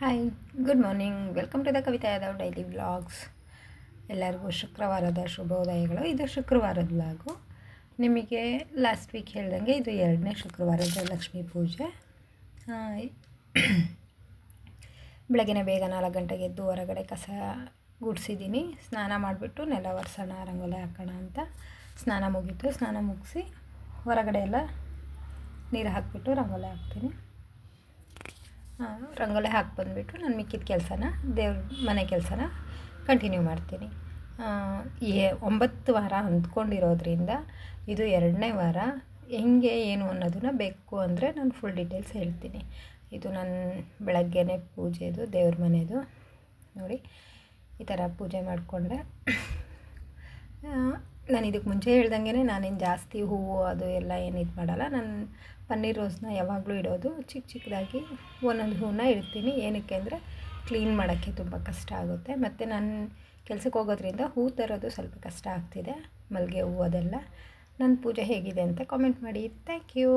Hi, good morning. Welcome to the Kavita Yadav daily vlogs. ಎಲ್ಲರಿಗೂ ಶುಕ್ರವಾರದ ಶುಭೋದಯಗಳು. ಇದು ಶುಕ್ರವಾರದ ವ್ಲಾಗು. ನಿಮಗೆ ಲಾಸ್ಟ್ ವೀಕ್ ಹೇಳ್ದಂಗೆ ಇದು 2ನೇ ಶುಕ್ರವಾರದ ಲಕ್ಷ್ಮೀ ಪೂಜೆ. ಬೆಳಗ್ಗೆ ಬೇಗ 4 ಗಂಟೆಗೆ ಎದ್ದು ಹೊರಗಡೆ ಕಸ ಗುಡಿಸಿದ್ದೀನಿ. ಸ್ನಾನ ಮಾಡಿಬಿಟ್ಟು ನೆಲ ಒರೆಸೋಣ, ರಂಗೋಲಿ ಹಾಕೋಣ ಅಂತ ಸ್ನಾನ ಮುಗೀತು. ಸ್ನಾನ ಮುಗಿಸಿ ಹೊರಗಡೆ ಎಲ್ಲ ನೀರು ಹಾಕಿಬಿಟ್ಟು ರಂಗೋಲಿ ಹಾಕ್ತೀನಿ. ರಂಗೋಲಿ ಹಾಕಿ ಬಂದುಬಿಟ್ಟು ನಾನು ಮಿಕ್ಕಿದ ಕೆಲಸನ ದೇವ್ರ ಮನೆ ಕೆಲಸನ ಕಂಟಿನ್ಯೂ ಮಾಡ್ತೀನಿ. 9 ವಾರ ಅಂದ್ಕೊಂಡಿರೋದ್ರಿಂದ ಇದು 2ನೇ ವಾರ. ಹೆಂಗೆ ಏನು ಅನ್ನೋದನ್ನು ಬೇಕು ಅಂದರೆ ನಾನು ಫುಲ್ ಡೀಟೇಲ್ಸ್ ಹೇಳ್ತೀನಿ. ಇದು ನನ್ನ ಬೆಳಗ್ಗೆನೇ ಪೂಜೆದು, ದೇವ್ರ ಮನೆಯದು. ನೋಡಿ, ಈ ಥರ ಪೂಜೆ ಮಾಡಿಕೊಂಡೆ. ನಾನು ಇದಕ್ಕೆ ಮುಂಚೆ ಹೇಳ್ದಂಗೆ ನಾನೇನು ಜಾಸ್ತಿ ಹೂವು ಅದು ಎಲ್ಲ ಏನು ಇದು ಮಾಡೋಲ್ಲ. ನಾನು ಪನ್ನೀರ್ ರೋಸ್ನ ಯಾವಾಗಲೂ ಇಡೋದು ಚಿಕ್ಕ ಚಿಕ್ಕದಾಗಿ ಒಂದೊಂದು ಹೂವನ್ನ ಇಡ್ತೀನಿ. ಏನಕ್ಕೆ ಅಂದರೆ ಕ್ಲೀನ್ ಮಾಡೋಕ್ಕೆ ತುಂಬ ಕಷ್ಟ ಆಗುತ್ತೆ. ಮತ್ತು ನಾನು ಕೆಲಸಕ್ಕೆ ಹೋಗೋದ್ರಿಂದ ಹೂ ತರೋದು ಸ್ವಲ್ಪ ಕಷ್ಟ ಆಗ್ತಿದೆ. ಮಲ್ಲಿಗೆ ಹೂವು ಅದೆಲ್ಲ. ನನ್ನ ಪೂಜೆ ಹೇಗಿದೆ ಅಂತ ಕಾಮೆಂಟ್ ಮಾಡಿ. Thank you.